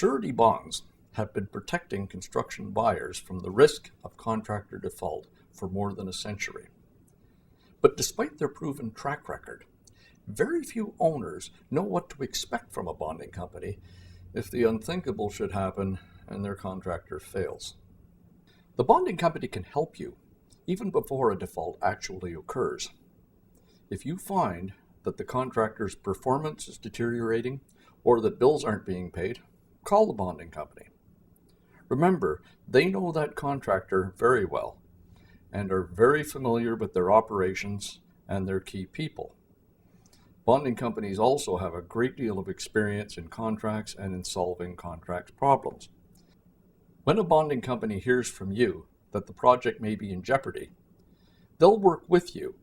Surety bonds have been protecting construction buyers from the risk of contractor default for more than a century. But despite their proven track record, very few owners know what to expect from a bonding company if the unthinkable should happen and their contractor fails. The bonding company can help you even before a default actually occurs. If you find that the contractor's performance is deteriorating or that bills aren't being paid, call the bonding company. Remember, they know that contractor very well and are very familiar with their operations and their key people. Bonding companies also have a great deal of experience in contracts and in solving contract problems. When a bonding company hears from you that the project may be in jeopardy, they'll work with you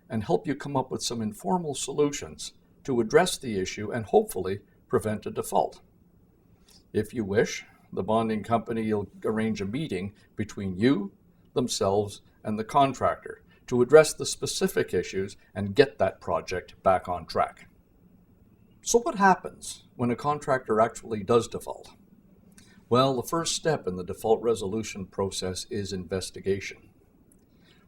and help you come up with some informal solutions to address the issue and hopefully prevent a default. If you wish, the bonding company will arrange a meeting between you, themselves, and the contractor to address the specific issues and get that project back on track. So what happens when a contractor actually does default? Well, the first step in the default resolution process is investigation.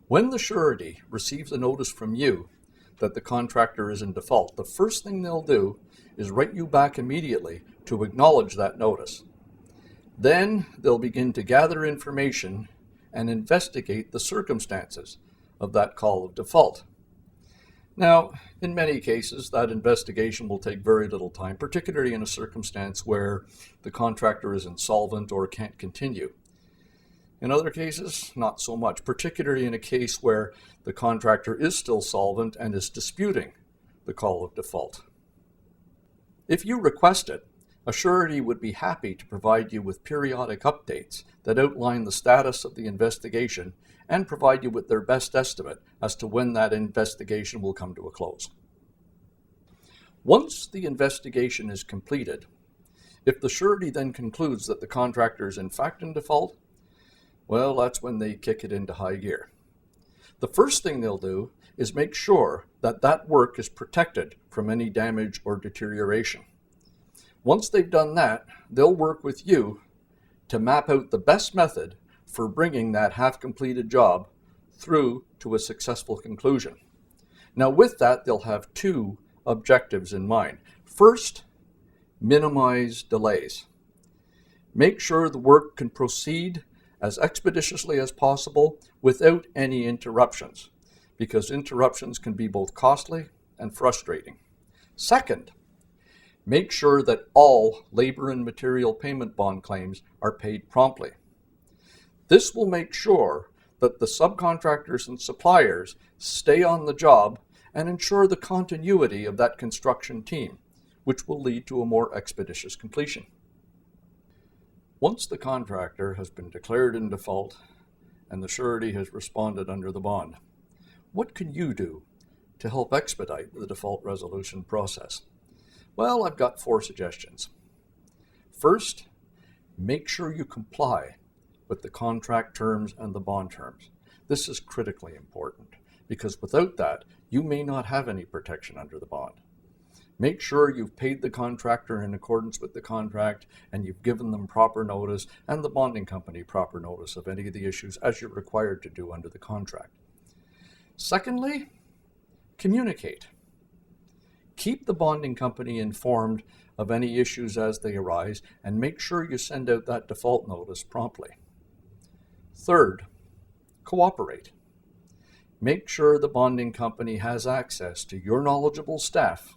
When the surety receives a notice from you that the contractor is in default, the first thing they'll do is write you back immediately to acknowledge that notice. Then they'll begin to gather information and investigate the circumstances of that call of default. Now, in many cases, that investigation will take very little time, particularly in a circumstance where the contractor is insolvent or can't continue. In other cases, not so much, particularly in a case where the contractor is still solvent and is disputing the call of default. If you request it, a surety would be happy to provide you with periodic updates that outline the status of the investigation and provide you with their best estimate as to when that investigation will come to a close. Once the investigation is completed, if the surety then concludes that the contractor is in fact in default, well, that's when they kick it into high gear. The first thing they'll do is make sure that that work is protected from any damage or deterioration. Once they've done that, they'll work with you to map out the best method for bringing that half-completed job through to a successful conclusion. Now with that, they'll have two objectives in mind. First, minimize delays. Make sure the work can proceed as expeditiously as possible without any interruptions, because interruptions can be both costly and frustrating. Second, make sure that all labor and material payment bond claims are paid promptly. This will make sure that the subcontractors and suppliers stay on the job and ensure the continuity of that construction team, which will lead to a more expeditious completion. Once the contractor has been declared in default and the surety has responded under the bond, what can you do to help expedite the default resolution process? Well, I've got 4 suggestions. First, make sure you comply with the contract terms and the bond terms. This is critically important because without that, you may not have any protection under the bond. Make sure you've paid the contractor in accordance with the contract and you've given them proper notice and the bonding company proper notice of any of the issues as you're required to do under the contract. Secondly, communicate. Keep the bonding company informed of any issues as they arise and make sure you send out that default notice promptly. Third, cooperate. Make sure the bonding company has access to your knowledgeable staff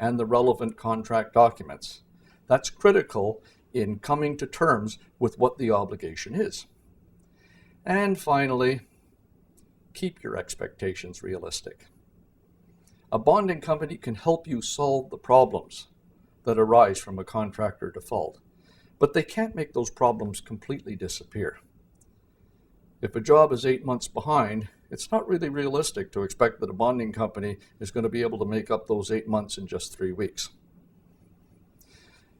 and the relevant contract documents. That's critical in coming to terms with what the obligation is. And finally, keep your expectations realistic. A bonding company can help you solve the problems that arise from a contractor default, but they can't make those problems completely disappear. If a job is 8 months behind, it's not really realistic to expect that a bonding company is going to be able to make up those 8 months in just 3 weeks.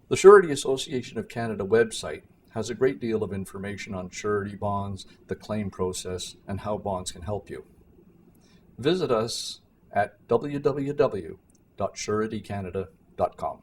The Surety Association of Canada website has a great deal of information on surety bonds, the claim process, and how bonds can help you. Visit us at www.suretycanada.com.